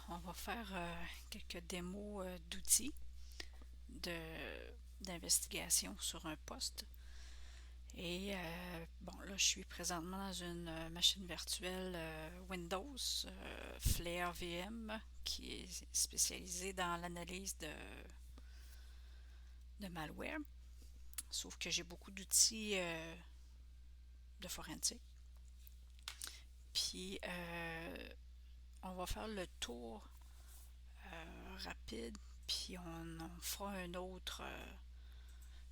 On va faire quelques démos d'outils de d'investigation sur un poste. Et bon, là, je suis présentement dans une machine virtuelle Windows, Flare VM, qui est spécialisée dans l'analyse de malware. Sauf que j'ai beaucoup d'outils de forensique. Puis, on va faire le tour rapide, puis on fera un autre,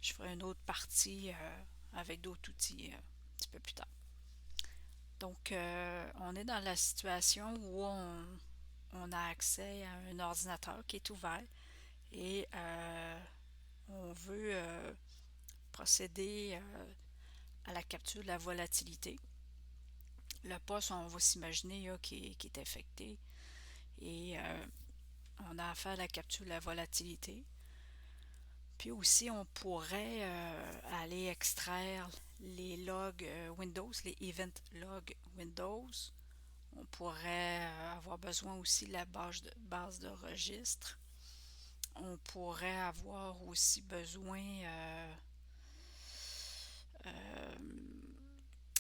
je ferai une autre partie avec d'autres outils un petit peu plus tard. Donc, on est dans la situation où on a accès à un ordinateur qui est ouvert et on veut procéder à la capture de la volatilité. Le poste, on va s'imaginer qui est infecté et on a affaire à la capture de la volatilité. Puis aussi, on pourrait aller extraire les logs Windows, les event logs Windows. On pourrait avoir besoin aussi de la base de registre. On pourrait avoir aussi besoin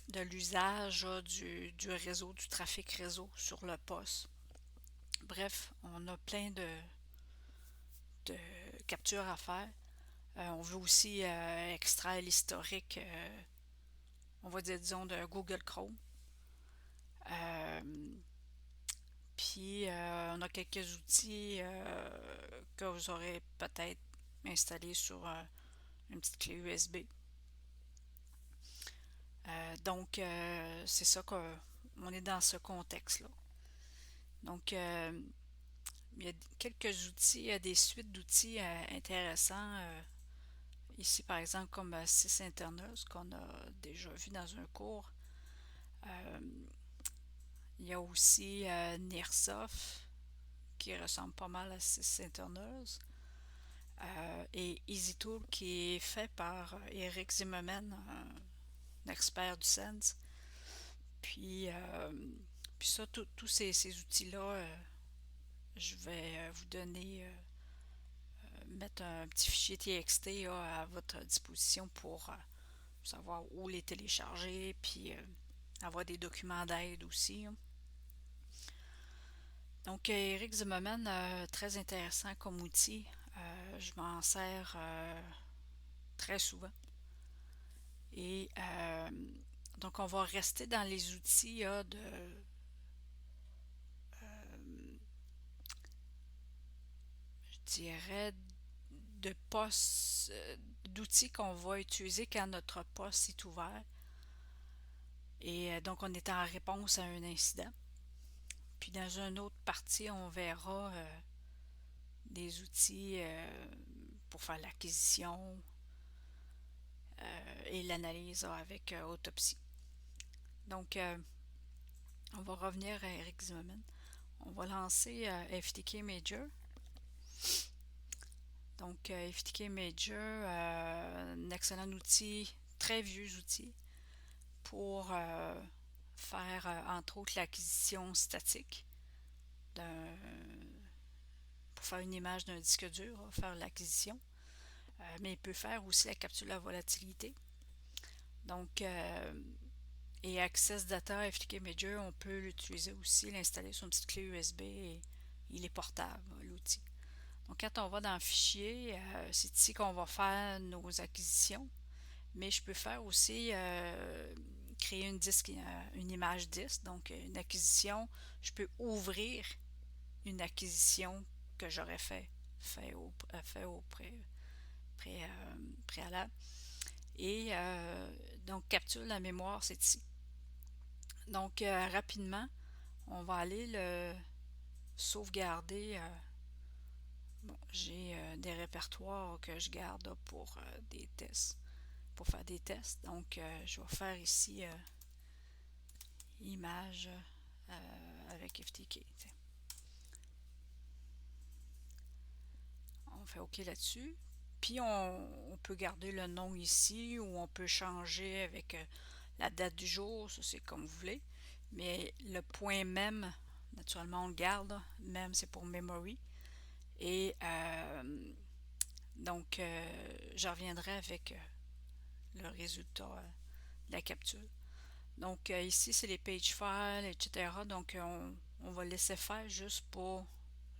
de l'usage du réseau, du trafic réseau sur le poste. Bref, on a plein de captures à faire. On veut aussi extraire l'historique, on va dire, disons, de Google Chrome. Puis, on a quelques outils que vous aurez peut-être installés sur une petite clé USB. Donc, c'est ça qu'on est dans ce contexte-là. Donc, il y a quelques outils, il y a des suites d'outils intéressants. Ici, par exemple, comme SysInternals, qu'on a déjà vu dans un cours. Il y a aussi Nearsoft, qui ressemble pas mal à SysInternals. Et EasyTool, qui est fait par Eric Zimmerman, un expert du Sense. Puis, ça, tous ces outils-là, je vais vous donner, mettre un petit fichier TXT là, à votre disposition pour savoir où les télécharger, puis avoir des documents d'aide aussi. Hein. Donc, Eric Zimmerman, très intéressant comme outil. Je m'en sers très souvent. Et donc, on va rester dans les outils je dirais, de postes, d'outils qu'on va utiliser quand notre poste est ouvert. Et donc, on est en réponse à un incident. Puis, dans une autre partie, on verra des outils pour faire l'acquisition et l'analyse avec autopsie. Donc, on va revenir à Eric Zimmerman. On va lancer FTK Major. Donc, FTK Major, un excellent outil, très vieux outil pour faire, entre autres, l'acquisition statique pour faire une image d'un disque dur, faire l'acquisition. Mais il peut faire aussi la capture de la volatilité. Donc, et Access Data FTK Major, on peut l'utiliser aussi, l'installer sur une petite clé USB et il est portable, l'outil. Donc, quand on va dans le fichier, c'est ici qu'on va faire nos acquisitions. Mais je peux faire aussi créer une image disque, donc une acquisition. Je peux ouvrir une acquisition que j'aurais fait au préalable. Et donc, capture la mémoire, c'est ici. Donc, rapidement, on va aller le sauvegarder. Bon, j'ai des répertoires que je garde pour des tests, pour faire des tests. Donc, je vais faire ici image avec FTK. T'sais. On fait OK là-dessus. Puis, on peut garder le nom ici ou on peut changer avec la date du jour. Ça, c'est comme vous voulez. Mais le point même Naturellement, on le garde, là. Mem, c'est pour memory. Et donc, je reviendrai avec le résultat de la capture. Donc, ici, c'est les page files, etc. Donc, on va laisser faire juste pour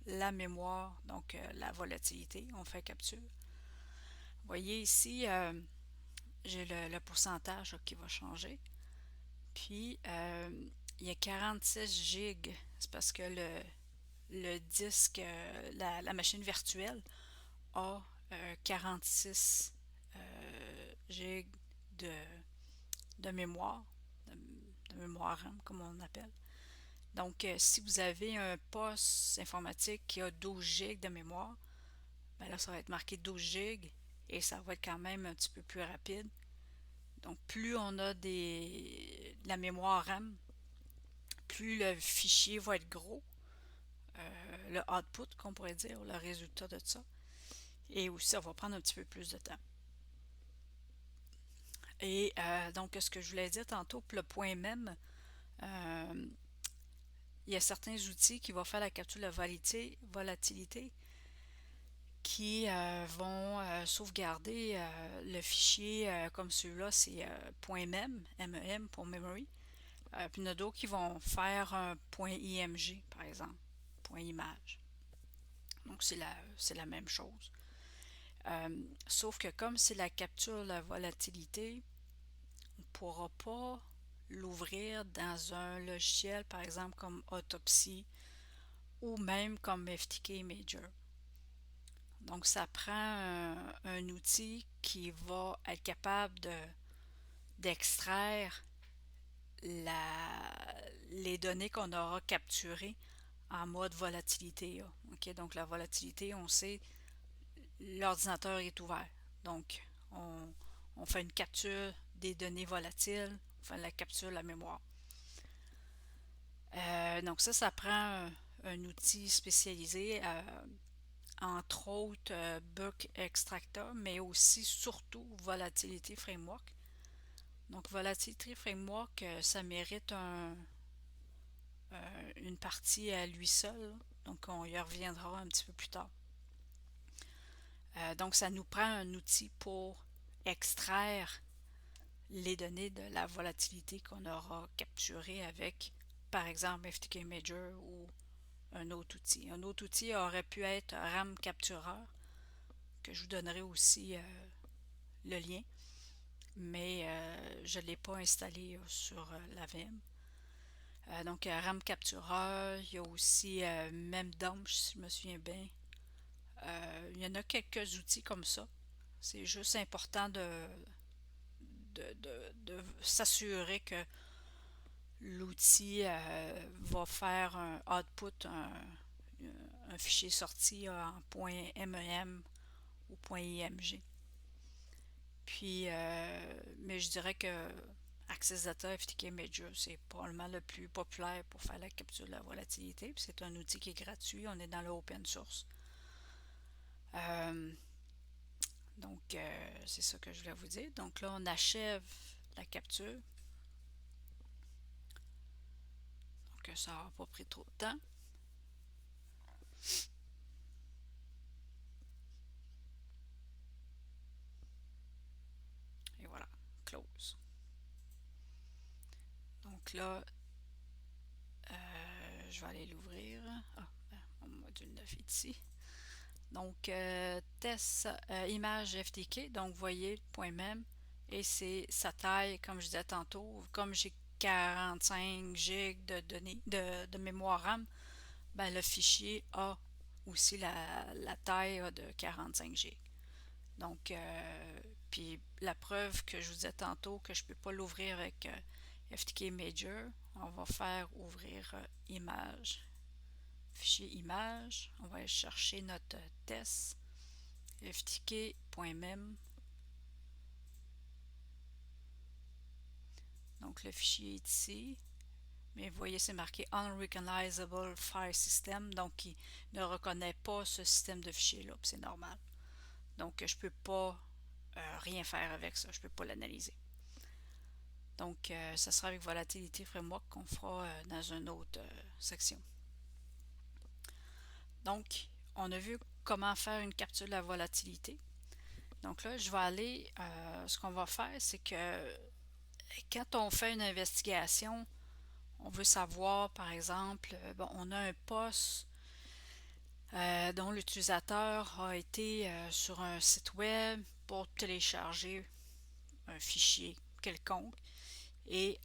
la mémoire, donc la volatilité. On fait capture. Vous voyez ici, j'ai le pourcentage là, qui va changer. Puis, il y a 46 gigs. C'est parce que le disque, la machine virtuelle a 46 gigs de, de mémoire, de mémoire RAM, comme on appelle. Donc, si vous avez un poste informatique qui a 12 gigs de mémoire, ben là, ça va être marqué 12 gigs et ça va être quand même un petit peu plus rapide. Donc, plus on a de la mémoire RAM, plus le fichier va être gros, le output, qu'on pourrait dire, le résultat de ça. Et aussi, ça va prendre un petit peu plus de temps. Et donc, ce que je voulais dire tantôt, pour le point même, il y a certains outils qui vont faire la capture de la volatilité qui vont sauvegarder le fichier comme celui-là, c'est .mem, MEM pour memory. Puis il y en a d'autres qui vont faire un .img, par exemple, .image. Donc c'est la même chose. Sauf que comme c'est la capture de la volatilité, on ne pourra pas l'ouvrir dans un logiciel, par exemple comme Autopsy ou même comme FTK Major. Donc ça prend un outil qui va être capable d'extraire les données qu'on aura capturées en mode volatilité. Okay? Donc la volatilité, on sait, l'ordinateur est ouvert. Donc on fait une capture des données volatiles, on fait la capture de la mémoire. Donc ça prend un outil spécialisé, entre autres Buck Extractor, mais aussi surtout Volatility Framework. Donc Volatility Framework, ça mérite une partie à lui seul, donc on y reviendra un petit peu plus tard. Donc ça nous prend un outil pour extraire les données de la volatilité qu'on aura capturée avec, par exemple, FTK Major ou un autre outil. Un autre outil aurait pu être RAM Captureur, que je vous donnerai aussi le lien, mais je ne l'ai pas installé sur la VM. Donc RAM Captureur, il y a aussi Memdump, si je me souviens bien. Il y en a quelques outils comme ça. C'est juste important de s'assurer que l'outil va faire un output, un fichier sorti en .mem ou .img. Puis, mais je dirais que Access Data FTK Major, c'est probablement le plus populaire pour faire la capture de la volatilité. Puis c'est un outil qui est gratuit, on est dans le open source. Donc, c'est ça que je voulais vous dire. Donc là, on achève la capture. Donc, ça n'a pas pris trop de temps. Et voilà, close. Donc là, je vais aller l'ouvrir. Ah, mon module 9 est ici. Donc, test image FTK. Donc, vous voyez le point même. Et c'est sa taille, comme je disais tantôt. Comme j'ai 45 GB de données de mémoire RAM, ben, le fichier a aussi la taille de 45 GB. Donc, puis la preuve que je vous disais tantôt que je ne peux pas l'ouvrir avec FTK Major, on va faire ouvrir image. Fichier image, on va aller chercher notre test ftk.mem. Donc le fichier est ici, mais vous voyez c'est marqué Unrecognizable File System, donc il ne reconnaît pas ce système de fichiers là, c'est normal. Donc je ne peux pas rien faire avec ça, je ne peux pas l'analyser. Donc ça sera avec Volatility Framework qu'on fera dans une autre section. Donc, on a vu comment faire une capture de la volatilité. Donc là, je vais aller, ce qu'on va faire, c'est que quand on fait une investigation, on veut savoir, par exemple, bon, on a un poste dont l'utilisateur a été sur un site web pour télécharger un fichier quelconque et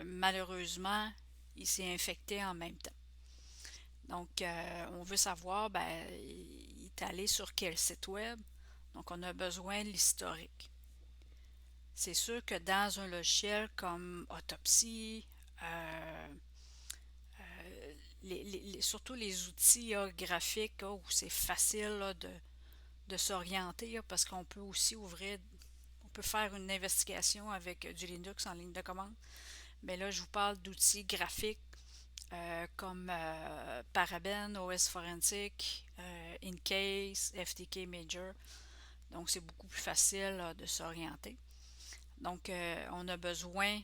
malheureusement, il s'est infecté en même temps. Donc, on veut savoir, ben, il est allé sur quel site web. Donc, on a besoin de l'historique. C'est sûr que dans un logiciel comme Autopsy, surtout les outils graphiques où c'est facile de s'orienter parce qu'on peut aussi on peut faire une investigation avec du Linux en ligne de commande. Mais là, je vous parle d'outils graphiques comme Paraben, OS Forensic, Incase, FTK Major. Donc, c'est beaucoup plus facile de s'orienter. Donc, on a besoin,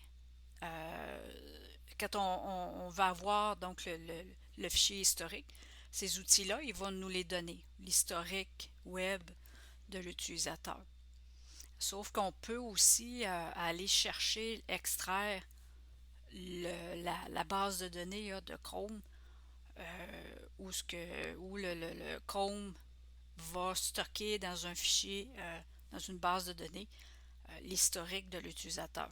quand on va avoir donc le fichier historique, ces outils-là, ils vont nous les donner, l'historique web de l'utilisateur. Sauf qu'on peut aussi aller chercher, extraire la base de données de Chrome où le Chrome va stocker dans un fichier, dans une base de données, l'historique de l'utilisateur.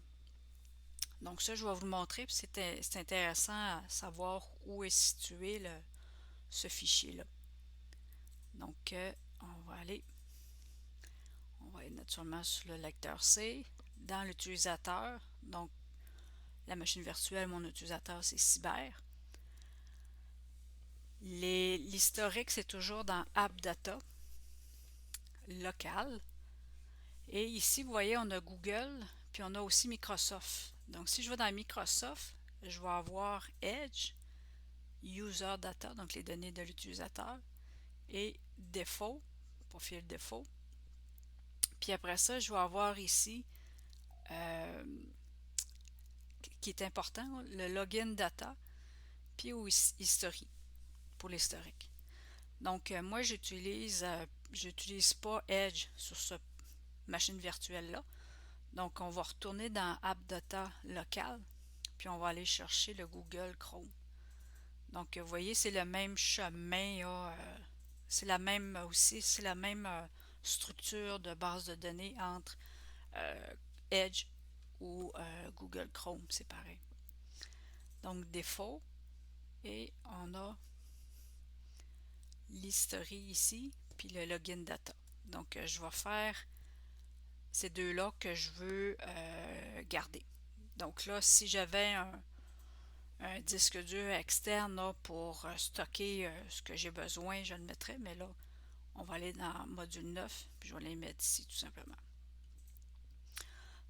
Donc ça, je vais vous le montrer, puis c'est intéressant à savoir où est situé ce fichier-là. Donc, on va aller naturellement sur le lecteur C, dans l'utilisateur, donc la machine virtuelle, mon utilisateur, c'est Cyber. L'historique, c'est toujours dans AppData, local. Et ici, vous voyez, on a Google, puis on a aussi Microsoft. Donc, si je vais dans Microsoft, je vais avoir Edge, User Data, donc les données de l'utilisateur, et Défaut, profil défaut. Puis après ça, je vais avoir ici, qui est important, le Login Data, puis History, pour l'historique. Donc, moi, j'utilise pas Edge sur cette machine virtuelle-là. Donc, on va retourner dans AppData local, puis on va aller chercher le Google Chrome. Donc, vous voyez, c'est le même chemin, c'est la même structure de base de données entre Edge ou Google Chrome, c'est pareil. Donc, défaut, et on a l'history ici, puis le login data. Donc, je vais faire ces deux-là que je veux garder. Donc là, si j'avais un disque dur externe là, pour stocker ce que j'ai besoin, je le mettrais, mais là, on va aller dans module 9, puis je vais les mettre ici tout simplement.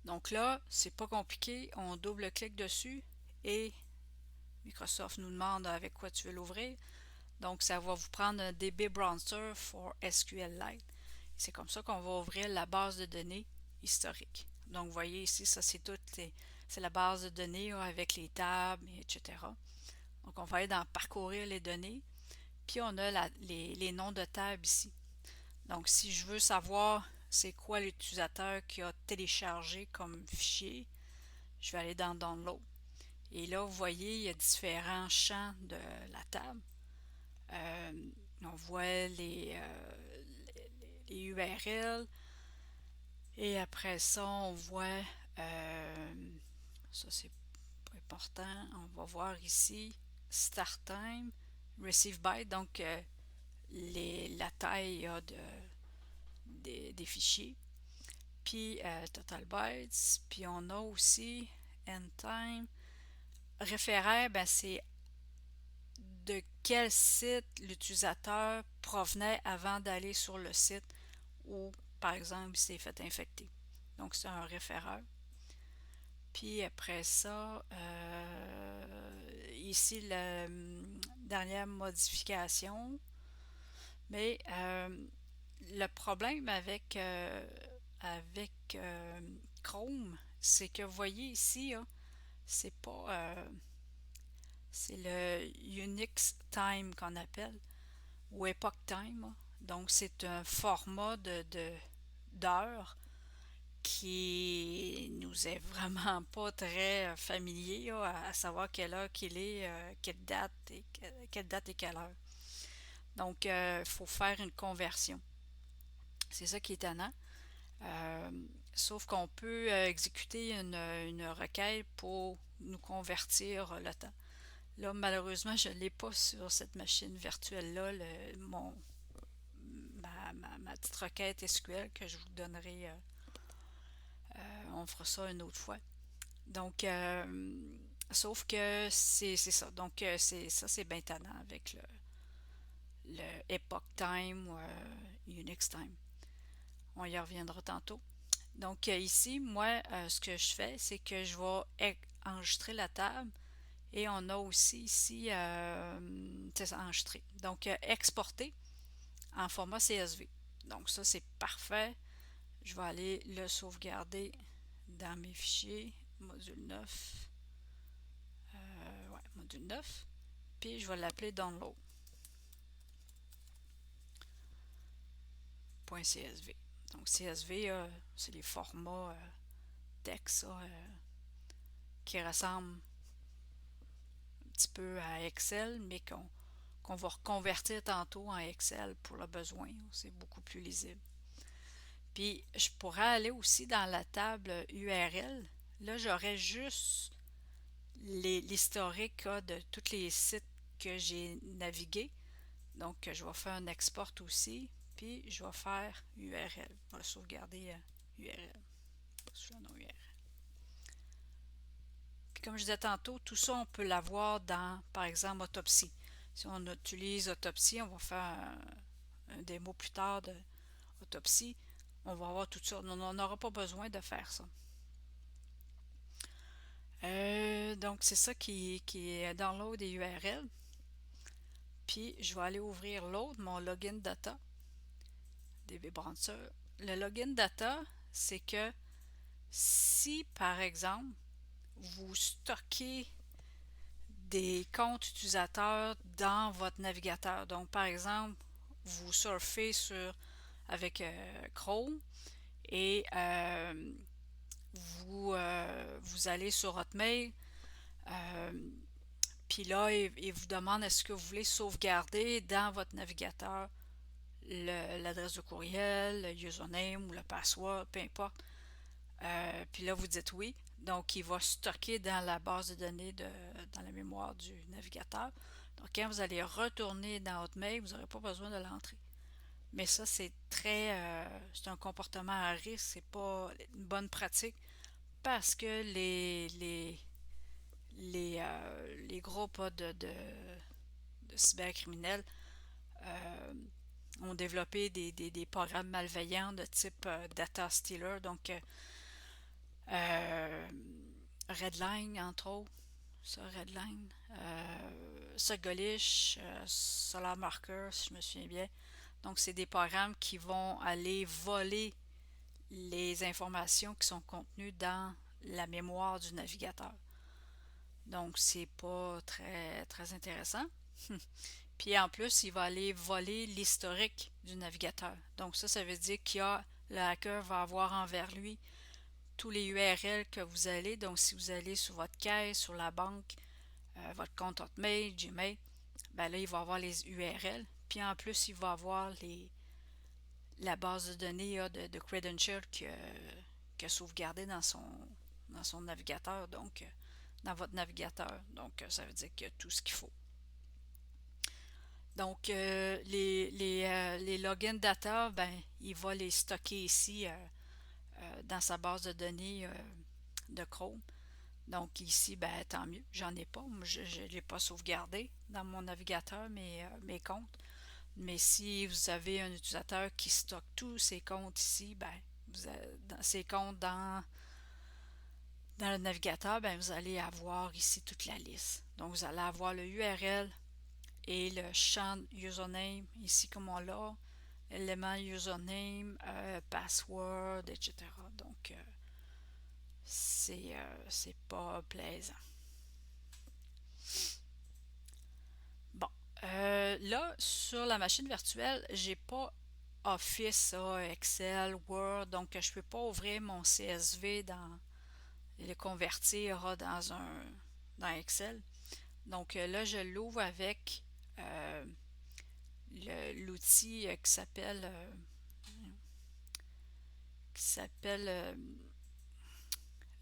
Donc là, c'est pas compliqué, on double-clique dessus et Microsoft nous demande avec quoi tu veux l'ouvrir. Donc, ça va vous prendre un DB Browser for SQLite. C'est comme ça qu'on va ouvrir la base de données historique. Donc, vous voyez ici, ça c'est c'est la base de données avec les tables, etc. Donc, on va aller dans parcourir les données. Puis, on a les noms de tables ici. Donc, si je veux savoir c'est quoi l'utilisateur qui a téléchargé comme fichier, je vais aller dans Download. Et là, vous voyez, il y a différents champs de la table. On voit les URL. Et après ça, on voit, ça c'est pas important, on va voir ici, Start Time, Receive Byte, donc la taille des fichiers, puis Total Bytes, puis on a aussi End Time. Référaire, ben c'est de quel site l'utilisateur provenait avant d'aller sur le site où, par exemple, il s'est fait infecter. Donc, c'est un référeur. Puis après ça, ici, la dernière modification. Mais le problème avec Chrome, c'est que vous voyez ici, c'est pas... c'est le Unix Time qu'on appelle. ou Epoch Time. Donc, c'est un format d'heures qui nous est vraiment pas très familier là, à savoir quelle heure qu'il est, quelle date et quelle heure. Donc, il faut faire une conversion. C'est ça qui est étonnant. Euh, Sauf qu'on peut exécuter une requête pour nous convertir le temps. Là, malheureusement, je ne l'ai pas sur cette machine virtuelle-là, ma petite requête SQL que je vous donnerai. On fera ça une autre fois. Donc, sauf que c'est ça. Donc, c'est bien tannant avec le Epoch Time ou Unix Time. On y reviendra tantôt. Donc, ici, moi, ce que je fais, c'est que je vais enregistrer la table et on a aussi ici, c'est ça, enregistrer. Donc, exporter en format CSV. Donc, ça, c'est parfait. Je vais aller le sauvegarder dans mes fichiers, module 9. Ouais, module 9. Puis, je vais l'appeler download.csv. Donc, CSV, c'est les formats texte qui ressemblent un petit peu à Excel, mais qu'on va reconvertir tantôt en Excel pour le besoin. C'est beaucoup plus lisible. Puis, je pourrais aller aussi dans la table URL. Là, j'aurais juste l'historique de tous les sites que j'ai navigués. Donc, je vais faire un export aussi. Puis, je vais faire URL. Je vais sauvegarder URL. URL. Puis, comme je disais tantôt, tout ça, on peut l'avoir dans, par exemple, Autopsy. Si on utilise Autopsy, on va faire un démo plus tard de Autopsy. On va avoir tout ça. On n'aura pas besoin de faire ça. Donc, c'est ça qui est download des URL. Puis, je vais aller ouvrir l'autre, mon login data, DB Brancher. Le login data, c'est que si, par exemple, vous stockez des comptes utilisateurs dans votre navigateur, donc, par exemple, vous surfez avec Chrome et vous allez sur Hotmail, puis là, il vous demande est-ce que vous voulez sauvegarder dans votre navigateur l'adresse de courriel, le username ou le password, peu importe. Puis là, vous dites oui. Donc, il va stocker dans la base de données, dans la mémoire du navigateur. Donc, quand vous allez retourner dans Hotmail, vous n'aurez pas besoin de l'entrer. Mais ça, c'est un comportement à risque, c'est pas une bonne pratique parce que les groupes de cybercriminels euh, ont développé des programmes malveillants de type data stealer, donc euh, Redline, entre autres, ça, Redline, Sogolish, Solar Marker, si je me souviens bien. Donc, c'est des programmes qui vont aller voler les informations qui sont contenues dans la mémoire du navigateur. Donc, c'est pas très, très intéressant. Puis en plus, il va aller voler l'historique du navigateur. Donc ça veut dire le hacker va avoir envers lui tous les URL que vous allez. Donc si vous allez sur votre caisse, sur la banque, votre compte Hotmail, Gmail, ben là, il va avoir les URL. Puis en plus, il va avoir la base de données de credentials qu'il a sauvegardé dans son navigateur, donc dans votre navigateur. Donc ça veut dire qu'il y a tout ce qu'il faut. Donc, les login data, ben, il va les stocker ici dans sa base de données de Chrome. Donc, ici, ben, tant mieux, j'en ai pas. Moi, je ne l'ai pas sauvegardé dans mon navigateur, mes comptes. Mais si vous avez un utilisateur qui stocke tous ses comptes ici, ben, ses comptes dans le navigateur, ben, vous allez avoir ici toute la liste. Donc, vous allez avoir le URL, et le champ username, ici comme on l'a, élément username, password, etc. Donc, c'est pas plaisant. Bon, là, là, sur la machine virtuelle, j'ai pas Office, Excel, Word, donc je peux pas ouvrir mon CSV et le convertir dans Excel. Donc là, je l'ouvre avec euh, l'outil qui s'appelle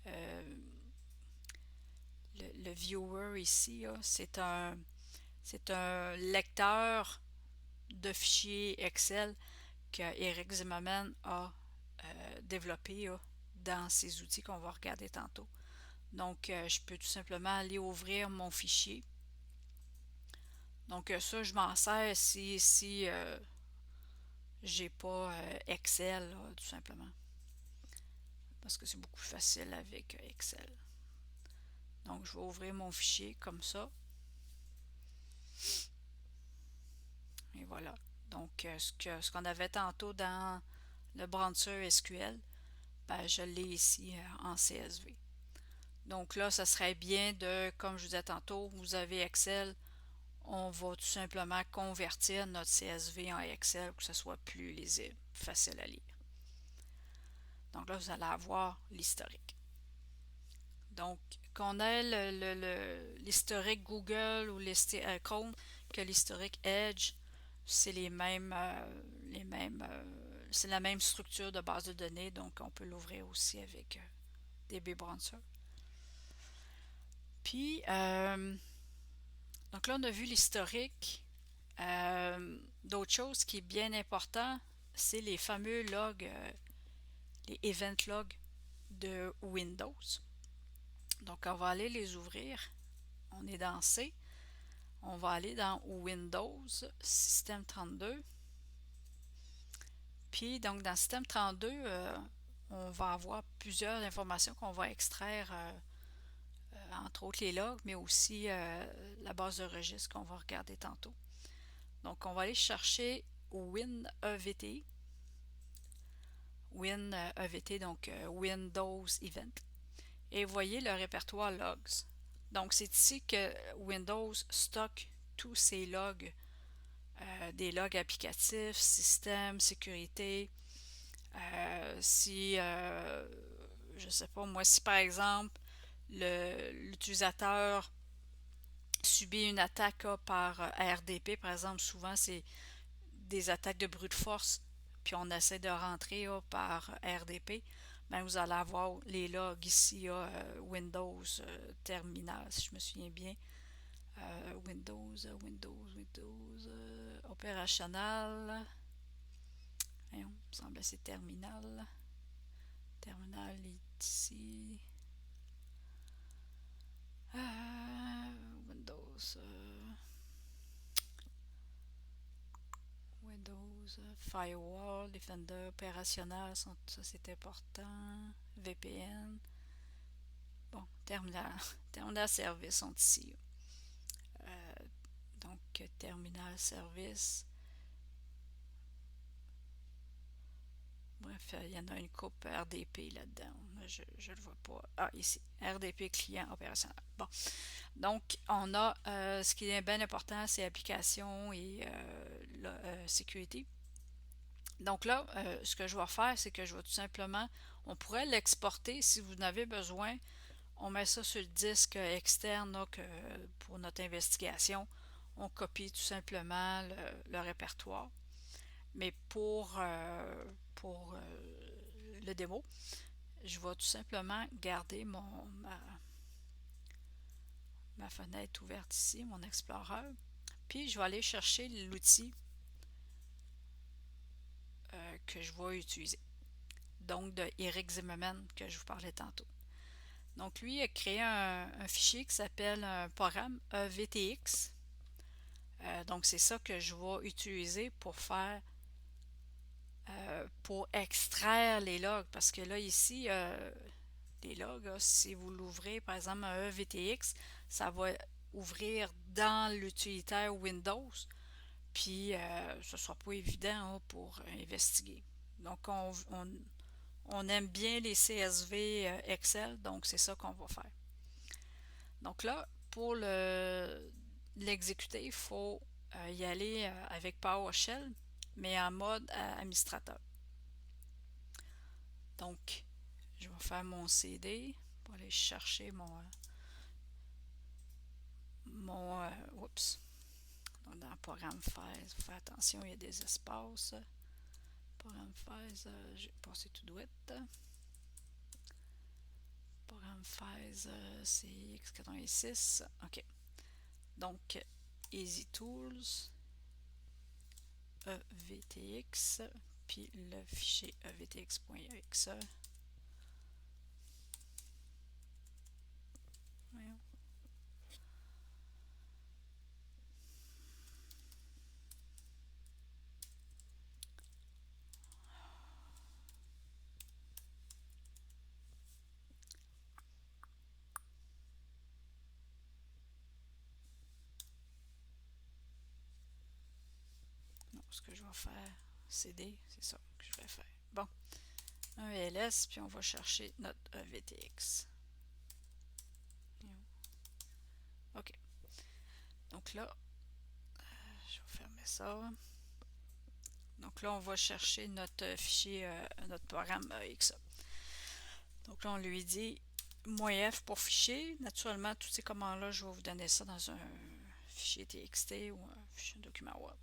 euh, le viewer ici. C'est un lecteur de fichiers Excel que Eric Zimmerman a développé dans ces outils qu'on va regarder tantôt. Donc, je peux tout simplement aller ouvrir mon fichier. Donc, ça, je m'en sers si j'ai pas Excel, là, tout simplement. Parce que c'est beaucoup plus facile avec Excel. Donc, je vais ouvrir mon fichier comme ça. Et voilà. Donc, ce qu'on avait tantôt dans le browser SQL, ben, je l'ai ici en CSV. Donc là, ça serait bien comme je vous disais tantôt, vous avez Excel, on va tout simplement convertir notre CSV en Excel pour que ce soit plus lisible, facile à lire. Donc là, vous allez avoir l'historique. Donc, qu'on ait l'historique Google ou Chrome que l'historique Edge, c'est c'est la même structure de base de données, donc on peut l'ouvrir aussi avec DB Browser. Puis, donc là, on a vu l'historique. D'autres choses qui est bien important, c'est les fameux logs, les event logs de Windows. Donc, on va aller les ouvrir. On est dans C. On va aller dans Windows, Système 32. Puis, donc, dans Système 32, on va avoir plusieurs informations qu'on va extraire, entre autres les logs, mais aussi la base de registre qu'on va regarder tantôt. Donc, on va aller chercher WinEVT. WinEVT, donc Windows Event. Et vous voyez le répertoire logs. Donc, c'est ici que Windows stocke tous ces logs, des logs applicatifs, système, sécurité. Si, je sais pas moi, si par exemple, l'utilisateur subit une attaque par RDP, par exemple, souvent c'est des attaques de brute force, puis on essaie de rentrer par RDP, ben vous allez avoir les logs ici, Windows Terminal, si je me souviens bien. Windows, opérationnel. Voyons, il me semble que c'est Terminal. Terminal ici. Windows. Firewall, Defender, opérationnel, ça c'est important. VPN. Bon, terminal service sont ici. Donc, terminal service. Bref, il y en a une coupe RDP là-dedans. Je ne le vois pas. Ah, ici. RDP client opérationnel. Bon. Donc, on a ce qui est bien important, c'est application et sécurité. Donc là, ce que je vais faire, c'est que je vais tout simplement, on pourrait l'exporter si vous en avez besoin. On met ça sur le disque externe là, pour notre investigation. On copie tout simplement le répertoire. Mais pour le démo, je vais tout simplement garder ma fenêtre ouverte ici, mon Explorer. Puis je vais aller chercher l'outil que je vais utiliser. Donc de Eric Zimmerman que je vous parlais tantôt. Donc lui il a créé un fichier qui s'appelle un programme EVTX. Donc c'est ça que je vais utiliser pour extraire les logs. Parce que là ici, les logs, là, si vous l'ouvrez par exemple un EVTX, ça va ouvrir dans l'utilitaire Windows. Puis ce ne sera pas évident pour investiguer. Donc on aime bien les CSV Excel, donc c'est ça qu'on va faire. Donc là, pour l'exécuter, il faut y aller avec PowerShell, mais en mode administrateur. Donc, je vais faire mon CD pour aller chercher oups, dans le programme Files, faire attention, il y a des espaces. Programme Files, j'ai passé tout douette. Programme Files, c'est x86. OK. Donc, Easy Tools, EVTX, puis le fichier evtx.exe. Voyons. Non, ce que je vais faire, CD, c'est ça que je vais faire. Bon, un ls, puis on va chercher notre EVTX. OK. Donc là, je vais fermer ça. Donc là, on va chercher notre fichier, notre programme EXA. Donc là, on lui dit -f pour fichier. Naturellement, toutes ces commandes-là, je vais vous donner ça dans un fichier TXT ou un fichier document Word.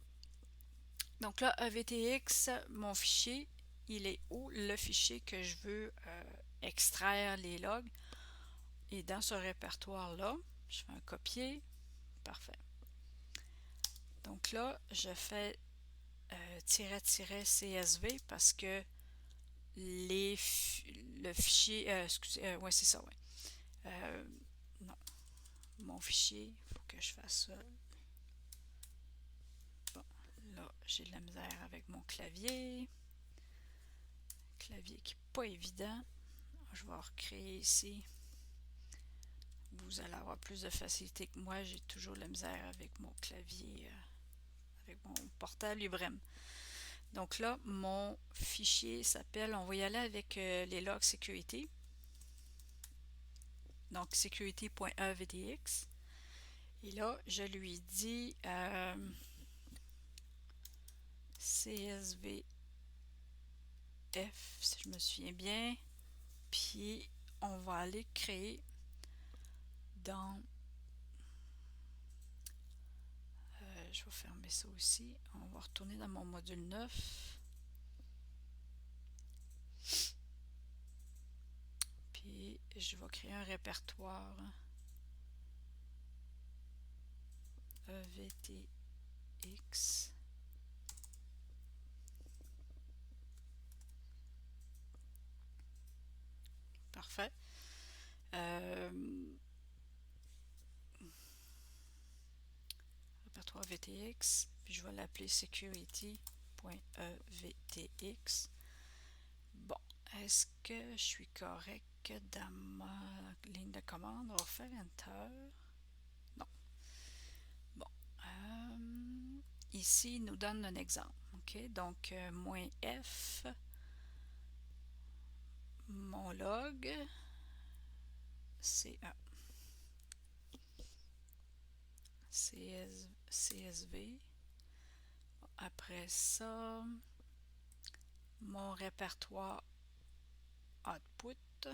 Donc là, EVTX, mon fichier, il est où? Le fichier que je veux extraire les logs. Et dans ce répertoire-là, je fais un copier. Parfait. Donc là, je fais -CSV parce que le fichier, ouais, c'est ça, ouais. Non, mon fichier, il faut que je fasse ça. Bon, là, j'ai de la misère avec mon clavier. Clavier qui n'est pas évident. Je vais recréer ici. Vous allez avoir plus de facilité que moi. J'ai toujours de la misère avec mon clavier, avec mon portable Librem. Donc là, mon fichier s'appelle, on va y aller avec les logs sécurité. Donc security.evtx. Et là, je lui dis CSVF, si je me souviens bien. Puis, on va aller créer dans... je vais fermer ça aussi. On va retourner dans mon module 9. Puis, je vais créer un répertoire EVTX. Parfait. Répertoire VTX, puis je vais l'appeler security.evtx. Bon, est-ce que je suis correct dans ma ligne de commande? On va faire Enter. Non. Bon. Ici, il nous donne un exemple. OK, donc, -f, mon log, c'est un CSV. Après ça, mon répertoire output.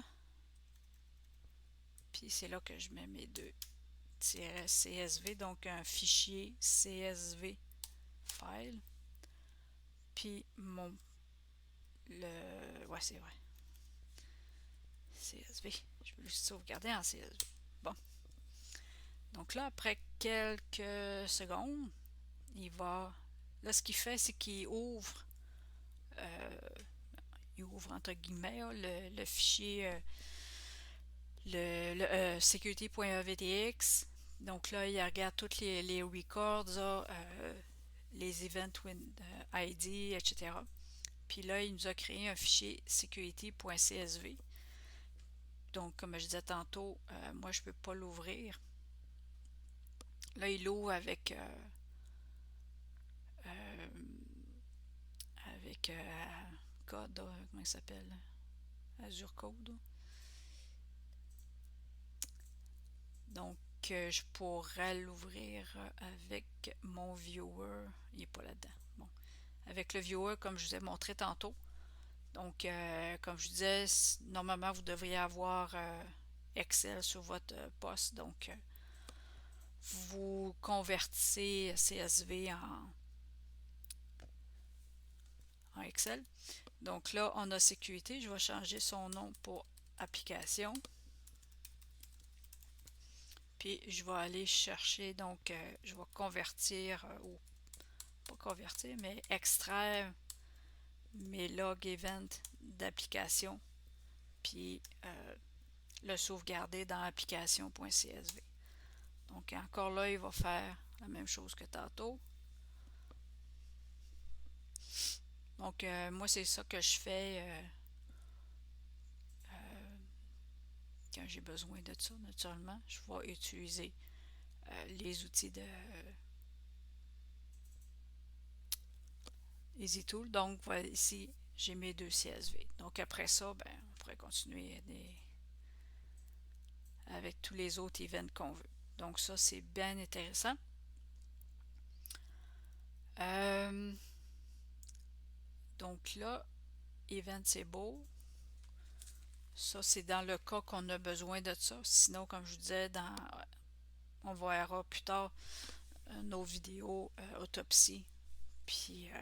Puis c'est là que je mets mes deux -CSV, donc un fichier CSV file. Puis ouais, c'est vrai. CSV. Je vais le sauvegarder en CSV. Bon. Donc là, après quelques secondes, il va... Là, ce qu'il fait, c'est qu'il ouvre... il ouvre entre guillemets le fichier... security.evtx. Donc là, il regarde tous les records, les event ID, etc. Puis là, il nous a créé un fichier security.csv. Donc, comme je disais tantôt, moi, je ne peux pas l'ouvrir. Là, il l'ouvre avec code, comment il s'appelle? Azure Code. Donc, que je pourrais l'ouvrir avec mon viewer. Il n'est pas là-dedans. Bon. Avec le viewer, comme je vous ai montré tantôt. Donc, comme je disais, normalement, vous devriez avoir Excel sur votre poste. Donc, vous convertissez CSV en Excel. Donc là, on a sécurité. Je vais changer son nom pour application. Puis je vais aller chercher, donc je vais convertir, ou pas convertir, mais extraire mes log events d'application, puis le sauvegarder dans application.csv. Donc encore là, il va faire la même chose que tantôt. Donc moi, c'est ça que je fais quand j'ai besoin de ça, naturellement. Je vais utiliser les outils de EasyTool. Donc voilà, ici, j'ai mes deux CSV. Donc après ça, ben, on pourrait continuer avec tous les autres events qu'on veut. Donc ça, c'est bien intéressant. Donc là, event, c'est beau. Ça, c'est dans le cas qu'on a besoin de ça. Sinon, comme je vous disais, on verra plus tard nos vidéos autopsie. Puis,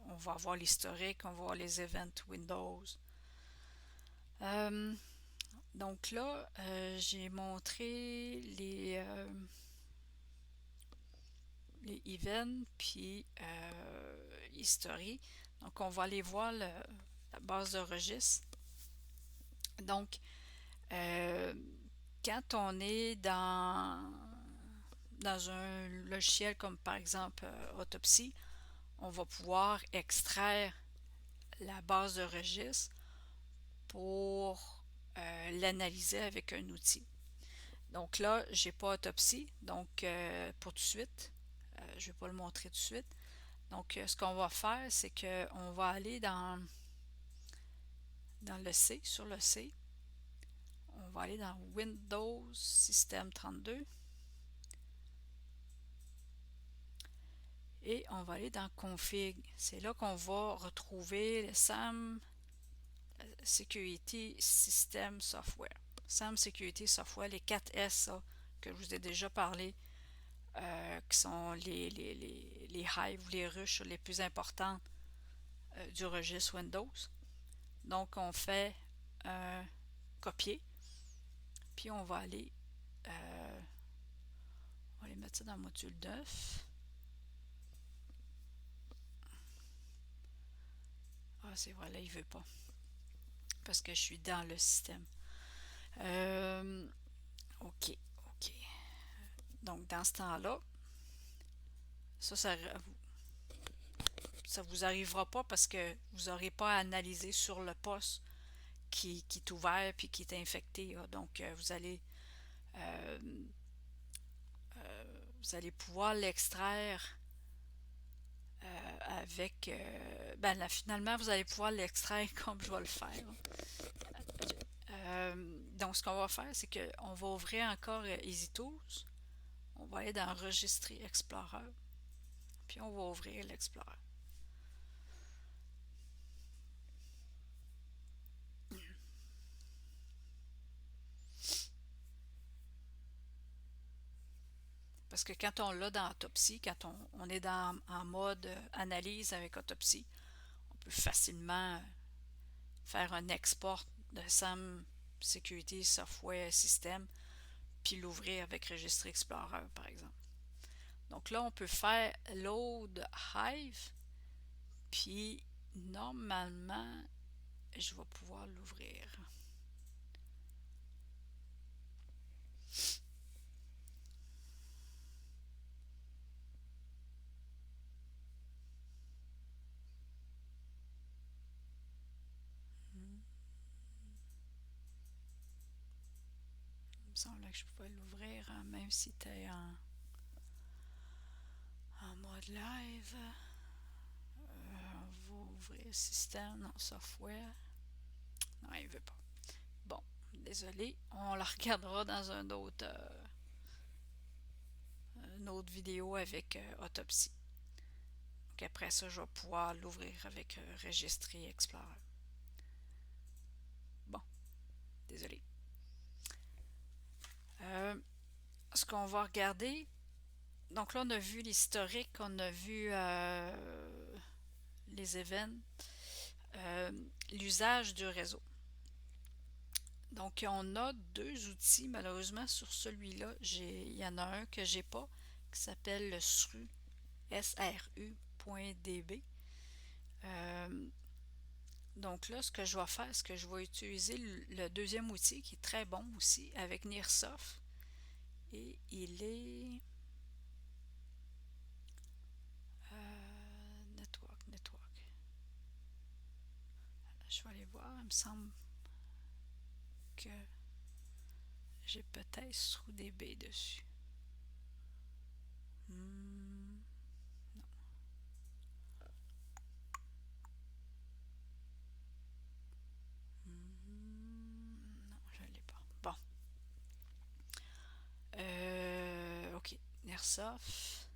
on va voir l'historique, on va voir les events Windows. Donc là, j'ai montré les events, puis history. Donc, on va aller voir la base de registre. Donc, quand on est dans un logiciel comme par exemple Autopsy, on va pouvoir extraire la base de registre pour l'analyser avec un outil. Donc là, j'ai pas Autopsy, donc pour tout de suite, je vais pas le montrer tout de suite. Donc, ce qu'on va faire, c'est qu'on va aller dans le C, sur le C. On va aller dans Windows System 32. Et on va aller dans Config. C'est là qu'on va retrouver le SAM Security System Software. SAM Security Software, les 4 S ça, que je vous ai déjà parlé, qui sont les hives, les ruches les plus importantes du registre Windows. Donc, on fait un copier, puis on va aller mettre ça dans le module 9. Ah, c'est vrai, là, il veut pas. Parce que je suis dans le système. OK. Donc, dans ce temps-là, ça vous arrivera pas parce que vous n'aurez pas à analyser sur le poste qui est ouvert puis qui est infecté. Donc, vous allez pouvoir l'extraire avec... là, finalement, vous allez pouvoir l'extraire comme je vais le faire. Donc, ce qu'on va faire, c'est qu'on va ouvrir encore EasyTools. On va aller dans Enregistrer Explorer. Puis, on va ouvrir l'Explorer. Parce que quand on l'a dans Autopsy, quand on est en mode analyse avec Autopsy, on peut facilement faire un export de SAM Security Software System puis l'ouvrir avec Registry Explorer, par exemple. Donc là, on peut faire Load Hive, puis normalement, je vais pouvoir l'ouvrir. Il me semblait que je pouvais l'ouvrir, même si tu es en mode live. On va ouvrir système, non, software. Non, il veut pas. Bon, désolé, on la regardera dans un autre autre vidéo avec Autopsy. Donc après ça, je vais pouvoir l'ouvrir avec Registry Explorer. Bon, désolé. Ce qu'on va regarder, donc là on a vu l'historique, on a vu les événements, l'usage du réseau. Donc on a deux outils, malheureusement sur celui-là, il y en a un que j'ai pas, qui s'appelle le SRU, sru.db. Donc là, ce que je vais faire, c'est que je vais utiliser le deuxième outil qui est très bon aussi avec Nearsoft. Et il est network. Je vais aller voir. Il me semble que j'ai peut-être SruDB dessus. Non. Non, je ne l'ai pas. Bon. Ok. Nearsoft.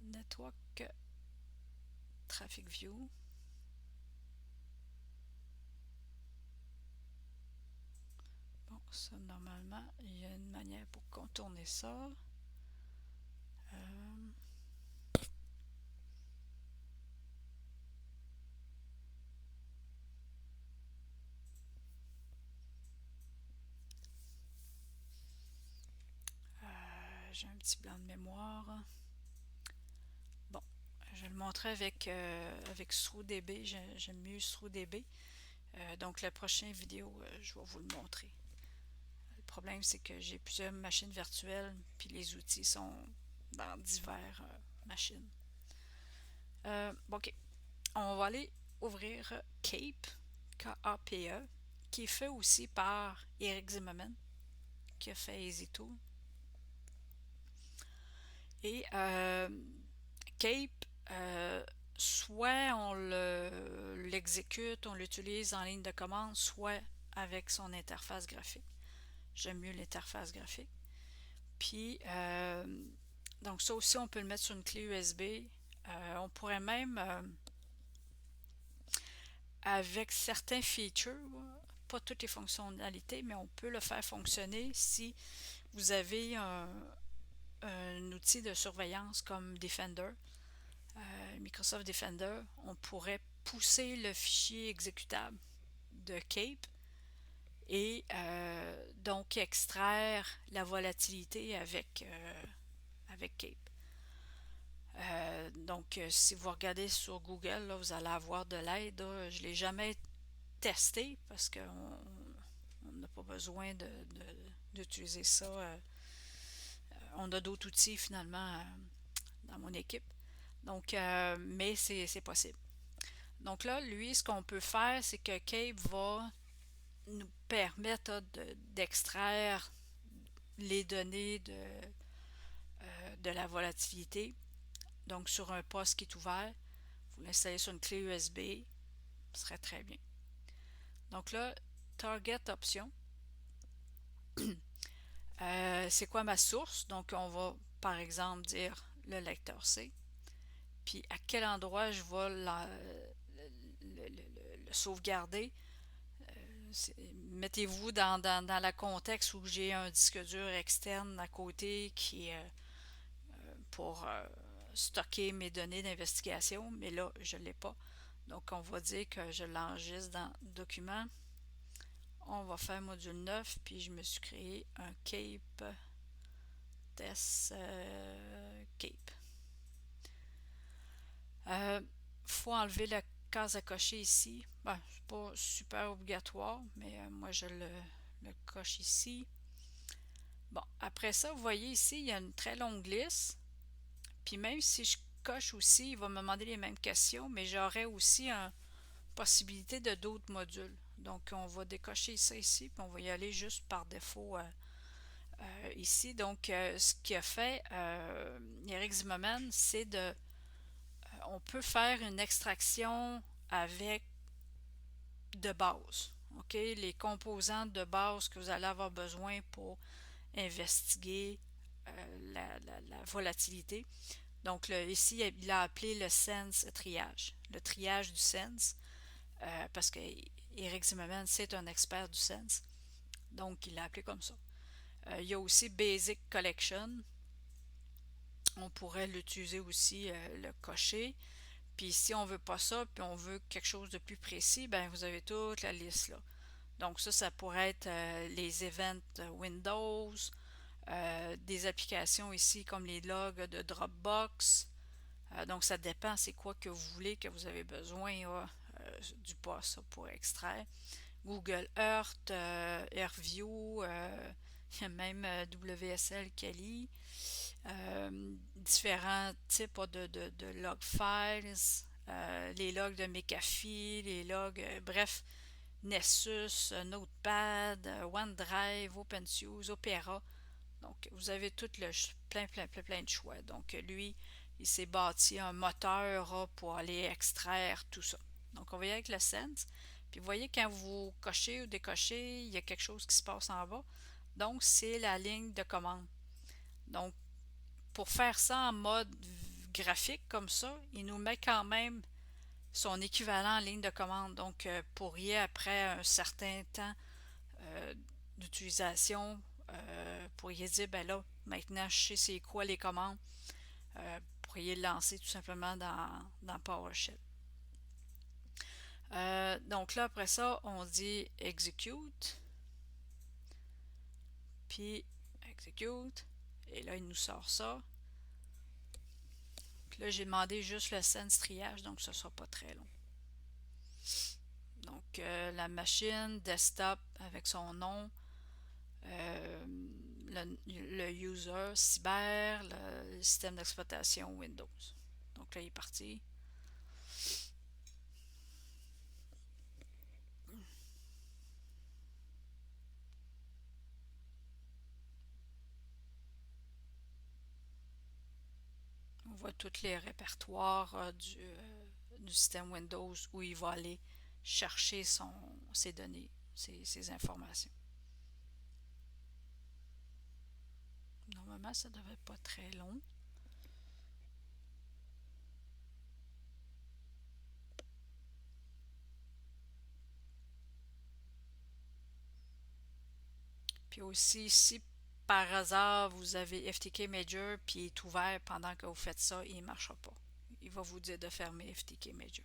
Network. Traffic View. Bon, ça, normalement, il y a une manière pour contourner ça. J'ai un petit blanc de mémoire. Bon, je vais le montrer avec SruDB. J'aime mieux SruDB. Donc la prochaine vidéo, je vais vous le montrer. Le problème, c'est que j'ai plusieurs machines virtuelles, puis les outils sont dans divers machines. Ok, on va aller ouvrir Cape, K-A-P-E, qui est fait aussi par Eric Zimmerman, qui a fait EasyTool. Et Cape, soit on l'exécute, on l'utilise en ligne de commande, soit avec son interface graphique. J'aime mieux l'interface graphique. Puis, donc ça aussi, on peut le mettre sur une clé USB. On pourrait même, avec certains features, pas toutes les fonctionnalités, mais on peut le faire fonctionner si vous avez un outil de surveillance comme Defender, Microsoft Defender. On pourrait pousser le fichier exécutable de Cape et donc extraire la volatilité avec Cape. Donc, si vous regardez sur Google, là, vous allez avoir de l'aide. Je ne l'ai jamais testé parce qu'on n'a pas besoin d'utiliser ça. On a d'autres outils finalement dans mon équipe. Donc, mais c'est possible. Donc là, lui, ce qu'on peut faire, c'est que Cape va nous permettre d'extraire les données de la volatilité. Donc, sur un poste qui est ouvert, vous l'installez sur une clé USB, ce serait très bien. Donc là, Target Option. C'est quoi ma source? Donc, on va, par exemple, dire le lecteur C. Puis, à quel endroit je vais le sauvegarder? Mettez-vous dans le contexte où j'ai un disque dur externe à côté qui est pour stocker mes données d'investigation, mais là, je ne l'ai pas. Donc, on va dire que je l'enregistre dans Documents. On va faire module 9, puis je me suis créé un Cape Test Cape. Faut enlever la case à cocher ici. Ben, c'est pas super obligatoire, mais moi je le coche ici. Bon, après ça, vous voyez ici, il y a une très longue liste. Puis même si je coche aussi, il va me demander les mêmes questions, mais j'aurai aussi une possibilité de d'autres modules. Donc, on va décocher ça ici, puis on va y aller juste par défaut ici. Donc, ce qu'il a fait, Eric Zimmerman, c'est on peut faire une extraction avec de base. OK, les composants de base que vous allez avoir besoin pour investiguer la volatilité. Donc ici, il a appelé le Sense triage, le triage du Sense, parce que Eric Zimmerman, c'est un expert du Sense. Donc, il l'a appelé comme ça. Il y a aussi Basic Collection. On pourrait l'utiliser aussi, le cocher. Puis si on veut pas ça, puis on veut quelque chose de plus précis, ben vous avez toute la liste là. Donc ça pourrait être les events Windows, des applications ici comme les logs de Dropbox. Donc ça dépend c'est quoi que vous voulez, que vous avez besoin du poste pour extraire. Google Earth, AirView, il y a même WSL Kali, différents types de log files, les logs de McAfee, les logs, bref, Nessus, Notepad, OneDrive, OpenSUSE, Opera. Donc, vous avez tout le plein de choix. Donc, lui, il s'est bâti un moteur pour aller extraire tout ça. Donc, on va y aller avec le Sense. Puis, vous voyez, quand vous cochez ou décochez, il y a quelque chose qui se passe en bas. Donc, c'est la ligne de commande. Donc, pour faire ça en mode graphique comme ça, il nous met quand même son équivalent en ligne de commande. Donc, pourriez, après un certain temps euh, d'utilisation, pourriez dire, ben là, maintenant, je sais c'est quoi les commandes. Pourriez le lancer tout simplement dans PowerShell. Donc là, après ça, on dit execute. Puis execute. Et là, il nous sort ça. Puis là, j'ai demandé juste le sense triage, donc ce ne sera pas très long. Donc, la machine, desktop avec son nom, le user, cyber, le système d'exploitation Windows. Donc là, il est parti. On voit tous les répertoires du système Windows où il va aller chercher ses données, ses informations. Normalement, ça ne devrait pas être très long. Puis aussi, si par hasard vous avez FTK Major puis il est ouvert pendant que vous faites ça, il ne marchera pas. Il va vous dire de fermer FTK Major.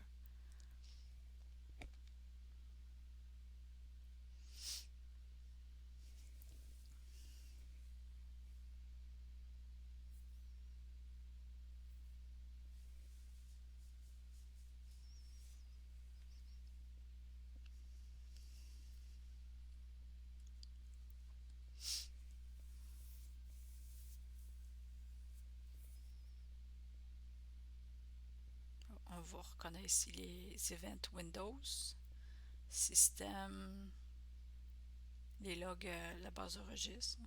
On va reconnaître ici les events Windows, système, les logs, la base de registre.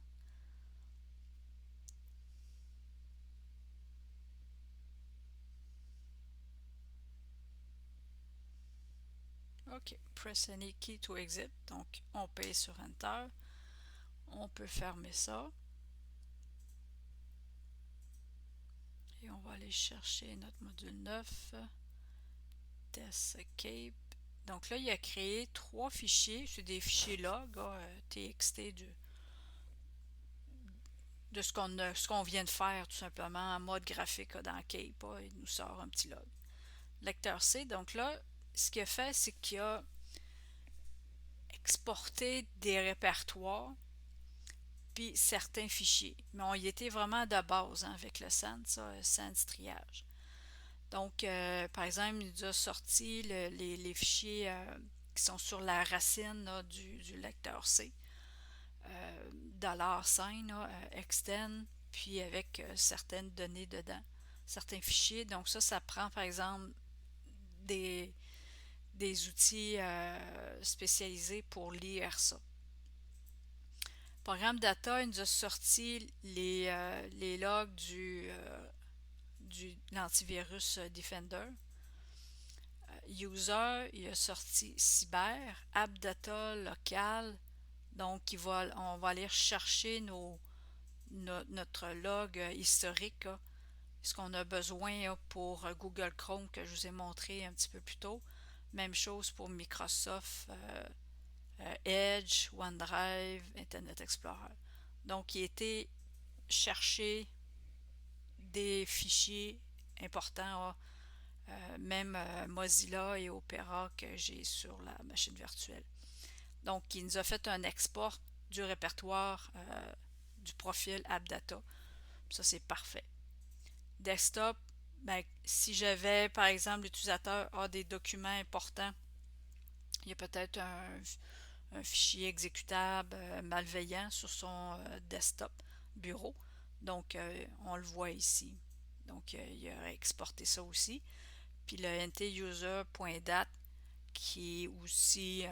OK. Press any key to exit. Donc, on paye sur Enter. On peut fermer ça. Et on va aller chercher notre module 9. Escape. Donc là, il a créé 3 fichiers. C'est des fichiers log, TXT de ce qu'on vient de faire, tout simplement, en mode graphique dans Cape. Il nous sort un petit log. Lecteur C. Donc là, ce qu'il a fait, c'est qu'il a exporté des répertoires puis certains fichiers. Mais on y était vraiment de base avec le Sense, Sense triage. Donc, par exemple, il nous a sorti les fichiers qui sont sur la racine là, du lecteur C. $sign, extend, puis avec certaines données dedans, certains fichiers. Donc ça prend par exemple des, des outils spécialisés pour lire ça. Programme Data, il nous a sorti les logs de l'antivirus Defender. User, il a sorti Cyber, AppData local. Donc, on va aller chercher notre log historique, là, ce qu'on a besoin là, pour Google Chrome que je vous ai montré un petit peu plus tôt. Même chose pour Microsoft Edge, OneDrive, Internet Explorer. Donc, il était chercher des fichiers importants, même Mozilla et Opera que j'ai sur la machine virtuelle. Donc, il nous a fait un export du répertoire du profil AppData. Ça, c'est parfait. Desktop, ben, si j'avais, par exemple, l'utilisateur a des documents importants, il y a peut-être un fichier exécutable malveillant sur son desktop bureau. Donc, on le voit ici. Donc, il a exporté ça aussi. Puis le ntuser.dat qui est aussi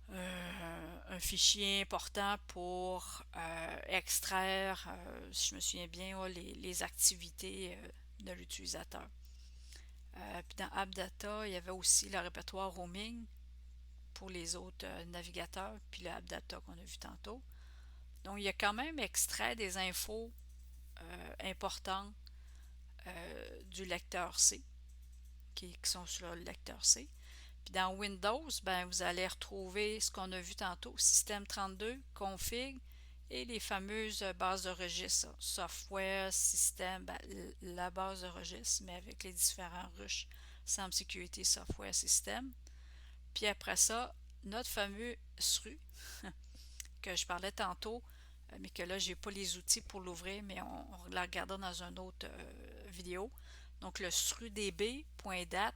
un fichier important pour extraire, si je me souviens bien, les activités de l'utilisateur. Puis dans AppData, il y avait aussi le répertoire roaming pour les autres navigateurs, puis le AppData qu'on a vu tantôt. Donc, il y a quand même extrait des infos importantes du lecteur C, qui sont sur le lecteur C. Puis dans Windows, ben, vous allez retrouver ce qu'on a vu tantôt, système 32, config, et les fameuses bases de registre, software, système, ben, la base de registre, mais avec les différents rushs, SAM Security, software, système. Puis après ça, notre fameux SRU, que je parlais tantôt, mais que là, j'ai pas les outils pour l'ouvrir, mais on la regardera dans une autre vidéo. Donc, le SRUDB.dat,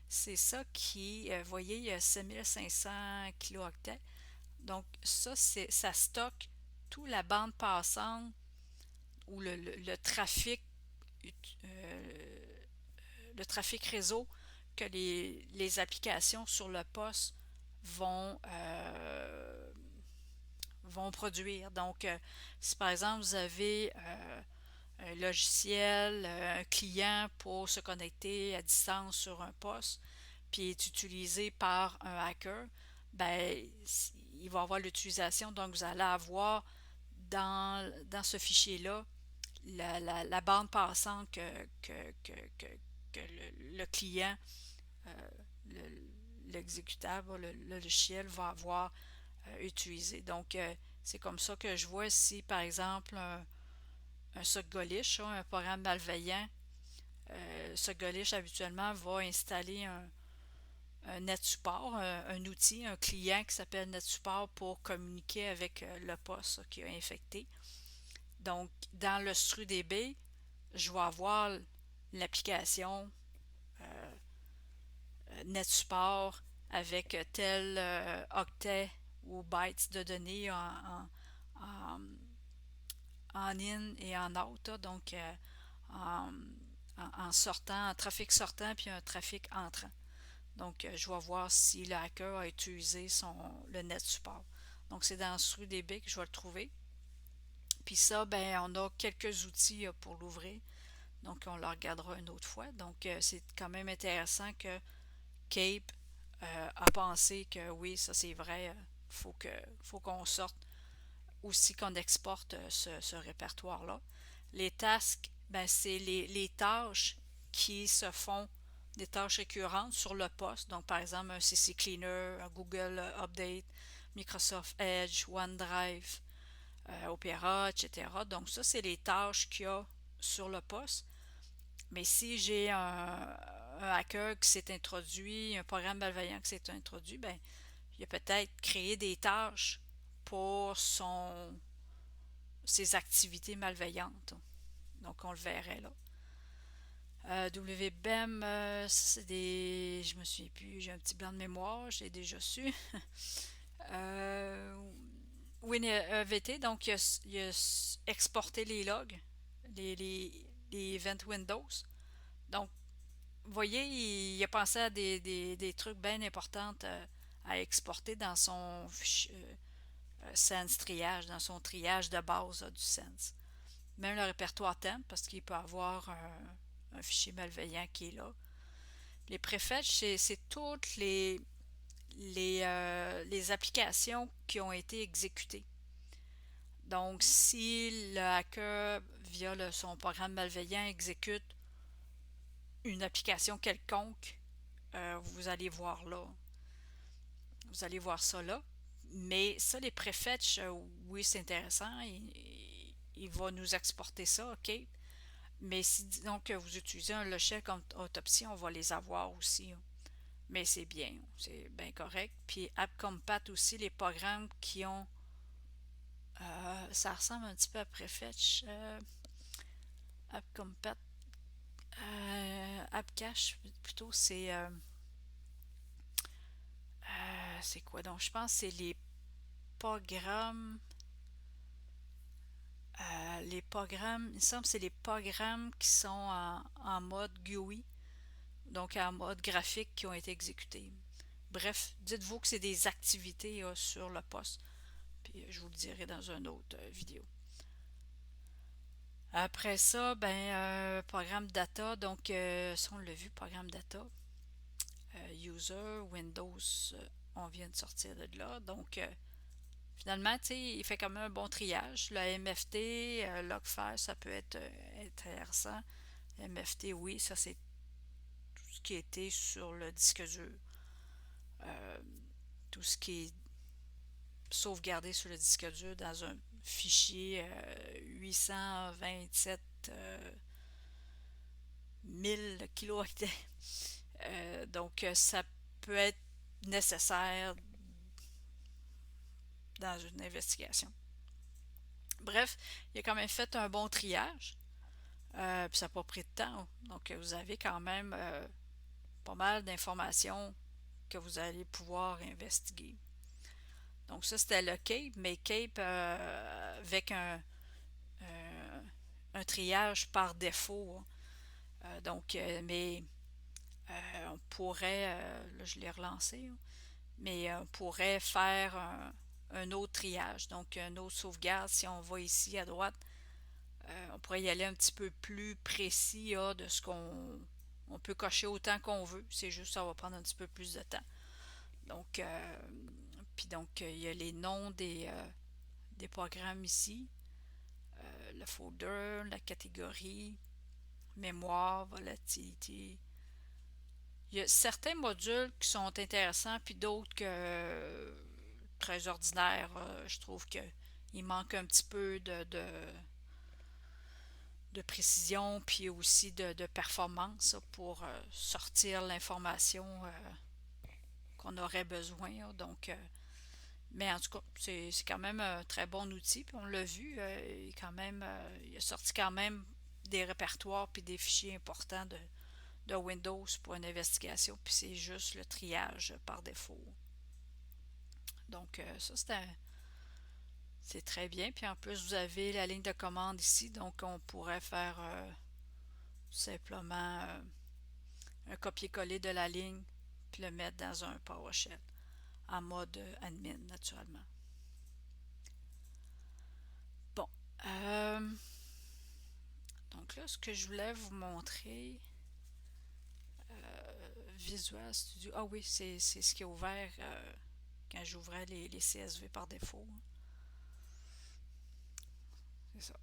c'est ça qui, vous voyez, il y a 7500 kilooctets. Donc, ça stocke toute la bande passante ou euh, le trafic réseau que les applications sur le poste vont produire. Donc, si par exemple vous avez un logiciel, un client pour se connecter à distance sur un poste, puis est utilisé par un hacker, ben, il va avoir l'utilisation. Donc, vous allez avoir dans ce fichier-là la bande passante que le client, euh, l'exécutable, le logiciel va avoir utilisé. Donc, c'est comme ça que je vois si, par exemple, un Sogolish, un programme malveillant, Sogolish habituellement va installer un NetSupport, un outil, un client qui s'appelle NetSupport pour communiquer avec le poste qui a infecté. Donc, dans le STRUDB, je vais avoir l'application NetSupport avec tel octet ou bytes de données en, en in et en out, donc en, en sortant, en trafic sortant puis un trafic entrant. Donc, je vais voir si le hacker a utilisé le net support. Donc, c'est dans StruDB que je vais le trouver. Puis ça, ben, on a quelques outils pour l'ouvrir. Donc, on le regardera une autre fois. Donc, c'est quand même intéressant que Cape a pensé que oui, ça c'est vrai, faut qu'on sorte aussi qu'on exporte ce répertoire-là. Les tasks, ben, c'est les tâches qui se font des tâches récurrentes sur le poste. Donc, par exemple, un CC Cleaner, un Google Update, Microsoft Edge, OneDrive, Opera, etc. Donc, ça, c'est les tâches qu'il y a sur le poste. Mais si j'ai un hacker qui s'est introduit, un programme malveillant qui s'est introduit, ben, il a peut-être créé des tâches pour ses activités malveillantes. Donc, on le verrait là. WBEM, c'est des. Je me souviens plus, j'ai un petit blanc de mémoire, j'ai déjà su. euh, WinEVT, donc il a exporté les logs, les events Windows. Donc, vous voyez, il a pensé à des trucs bien importants à exporter dans son Sense triage, dans son triage de base du Sense. Même le répertoire temp, parce qu'il peut avoir un fichier malveillant qui est là. Les préfetch, c'est toutes les applications qui ont été exécutées. Donc, si le hacker, via son programme malveillant, exécute une application quelconque, vous allez voir là. Vous allez voir ça là. Mais ça, les préfetch, oui, c'est intéressant. Il va nous exporter ça, OK? Mais si disons que vous utilisez un logiciel comme Autopsy, on va les avoir aussi. Mais c'est bien correct. Puis AppCompat aussi, les programmes qui ont... ça ressemble un petit peu à Prefetch. AppCompat. AppCache, plutôt, c'est quoi donc? Je pense que c'est programmes... les programmes, il me semble que c'est les programmes qui sont en mode GUI, donc en mode graphique, qui ont été exécutés. Bref, dites-vous que c'est des activités sur le poste. Puis je vous le dirai dans une autre vidéo. Après ça, programme data, donc ça on l'a vu, programme data. User, Windows, on vient de sortir de là. Donc finalement, tu sais, il fait quand même un bon triage. Le MFT, Logfile, ça peut être intéressant. MFT, oui, ça c'est tout ce qui était sur le disque dur. Euh, tout ce qui est sauvegardé sur le disque dur dans un fichier 827 1000 kilooctets. Donc, ça peut être nécessaire dans une investigation. Bref, il a quand même fait un bon triage. Puis ça n'a pas pris de temps. Donc, vous avez quand même pas mal d'informations que vous allez pouvoir investiguer. Donc, ça, c'était le CAPE, mais CAPE avec un triage par défaut. Mais on pourrait, là, je l'ai relancé, mais on pourrait faire un autre triage, donc un autre sauvegarde. Si on va ici à droite, on pourrait y aller un petit peu plus précis de ce qu'on peut cocher autant qu'on veut. C'est juste ça va prendre un petit peu plus de temps. Donc, il y a les noms des programmes ici, le folder, la catégorie, mémoire, volatilité. Il y a certains modules qui sont intéressants, puis d'autres que très ordinaires. Je trouve qu'il manque un petit peu de précision, puis aussi de performance pour sortir l'information qu'on aurait besoin. Donc, mais en tout cas, c'est quand même un très bon outil, puis on l'a vu, il a sorti quand même des répertoires puis des fichiers importants de Windows pour une investigation, puis c'est juste le triage par défaut. Donc ça, c'est très bien. Puis en plus, vous avez la ligne de commande ici, donc on pourrait faire simplement un copier-coller de la ligne, puis le mettre dans un PowerShell, en mode admin, naturellement. Bon. Donc là, ce que je voulais vous montrer, Visual Studio. Ah oui, c'est ce qui est ouvert quand j'ouvrais les CSV par défaut. C'est ça.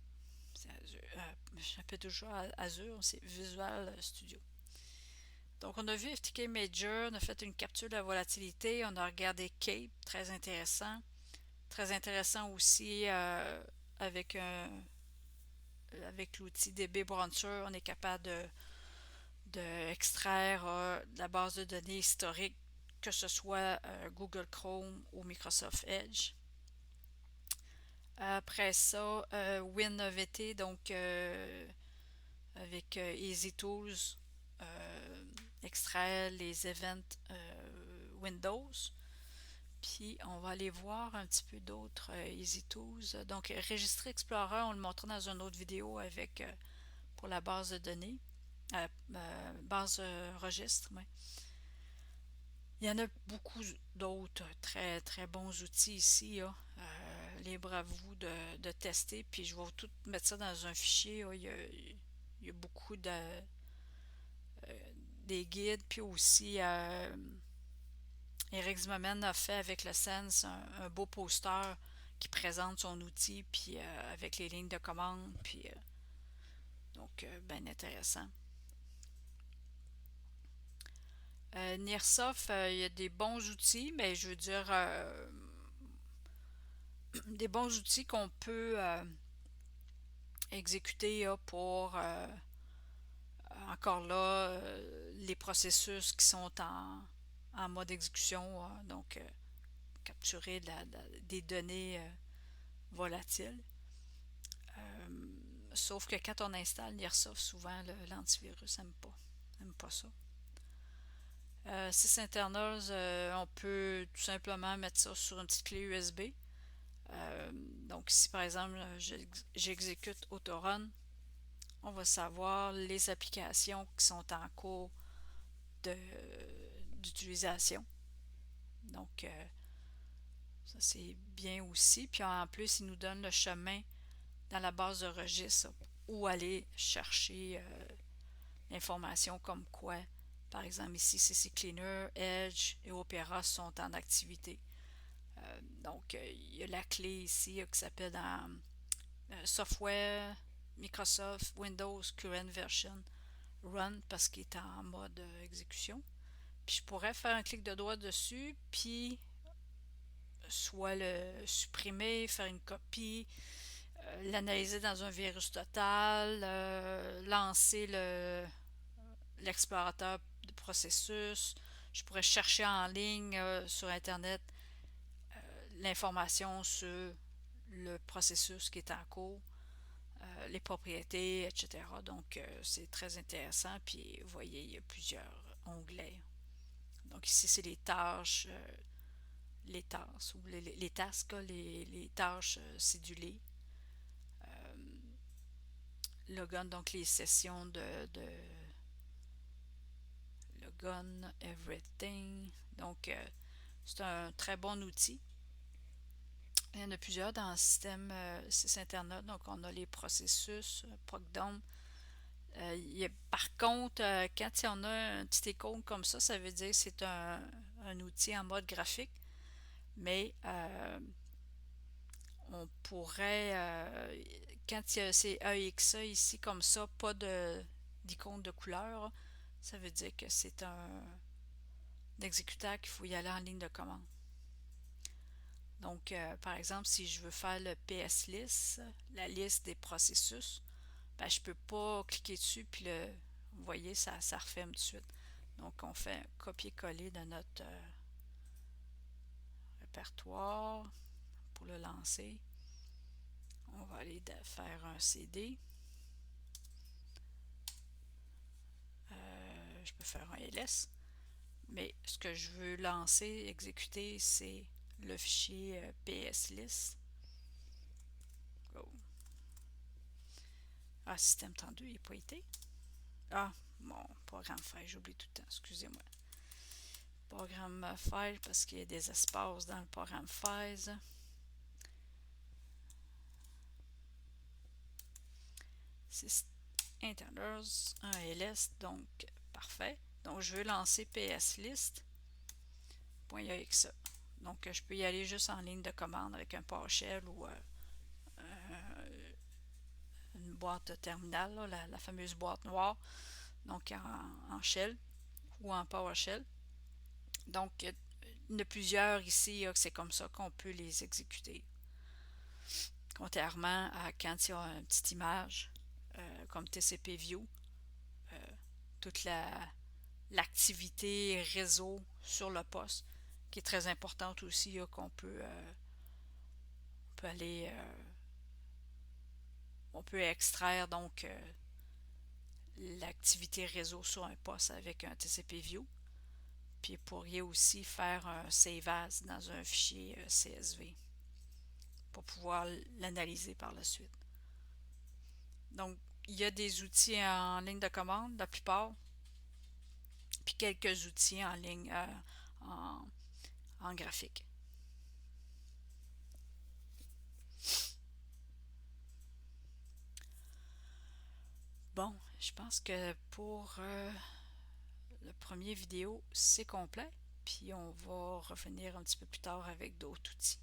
C'est Azure. Je m'appelle toujours Azure, c'est Visual Studio. Donc, on a vu FTK Major, on a fait une capture de la volatilité, on a regardé CAPE, très intéressant. Très intéressant aussi avec avec l'outil DB Browser, on est capable de extraire de la base de données historique, que ce soit Google Chrome ou Microsoft Edge. Après ça, WinVT, donc avec Easy Tools, extraire les events Windows. Puis on va aller voir un petit peu d'autres Easy Tools. Donc Registry Explorer, on le montrera dans une autre vidéo avec pour la base de données. Base registre, ouais. Il y en a beaucoup d'autres très très bons outils ici. Libre à vous de tester. Puis je vais tout mettre ça dans un fichier. Il y a beaucoup des guides, puis aussi Eric Zimmerman a fait avec le Sense un beau poster qui présente son outil, puis avec les lignes de commande, puis donc bien intéressant. Nearsoft, il y a des bons outils, mais je veux dire des bons outils qu'on peut exécuter pour encore là les processus qui sont en mode exécution, donc capturer des données volatiles. Sauf que quand on installe Nearsoft, souvent l'antivirus n'aime pas ça. Sysinternals, on peut tout simplement mettre ça sur une petite clé USB. Donc si par exemple j'exécute Autorun, on va savoir les applications qui sont en cours d'utilisation. Donc ça c'est bien aussi. Puis en plus, il nous donne le chemin dans la base de registre où aller chercher l'information comme quoi, par exemple ici CC Cleaner, Edge et Opera sont en activité. Donc il y a la clé ici qui s'appelle dans Software, Microsoft, Windows, Current Version, Run parce qu'il est en mode exécution. Puis je pourrais faire un clic de droit dessus, puis soit le supprimer, faire une copie, l'analyser dans un virus total, lancer l'explorateur de processus. Je pourrais chercher en ligne sur Internet l'information sur le processus qui est en cours, les propriétés, etc. Donc, c'est très intéressant. Puis, vous voyez, il y a plusieurs onglets. Donc, ici, c'est les tâches, ou les tasks, les tâches cédulées. Logon, donc les sessions de Logon, Everything. Donc, c'est un très bon outil. Il y en a plusieurs dans le système sysinternet. Donc, on a les processus, ProcDom. Par contre, quand on a un petit icône comme ça veut dire que c'est un outil en mode graphique. Mais on pourrait, quand c'est AXA ici comme ça, pas d'icône de couleur, ça veut dire que c'est un exécuteur qu'il faut y aller en ligne de commande. Donc, par exemple, si je veux faire le PS list, la liste des processus, ben, je ne peux pas cliquer dessus, puis vous voyez, ça referme tout de suite. Donc, on fait un copier-coller de notre répertoire pour le lancer. On va aller faire un CD. Je peux faire un ls. Mais ce que je veux lancer, exécuter, c'est le fichier pslist. Oh. Ah, système 32, il n'a pas été. Ah, mon programme file, j'oublie tout le temps, excusez-moi. Programme file, parce qu'il y a des espaces dans le programme files. Internals, un ls, donc parfait. Donc je veux lancer pslist.exe. Donc je peux y aller juste en ligne de commande avec un PowerShell ou une boîte terminale, là, la fameuse boîte noire, donc en shell ou en PowerShell. Donc il y en a plusieurs ici, c'est comme ça qu'on peut les exécuter. Contrairement à quand il y a une petite image comme TCP View, toute l'activité réseau sur le poste, qui est très importante aussi, qu'on peut aller on peut extraire donc l'activité réseau sur un poste avec un TCP View. Puis vous pourriez aussi faire un save as dans un fichier CSV pour pouvoir l'analyser par la suite. Donc, il y a des outils en ligne de commande, la plupart, puis quelques outils en ligne en graphique. Bon, je pense que pour le premier vidéo, c'est complet, puis on va revenir un petit peu plus tard avec d'autres outils.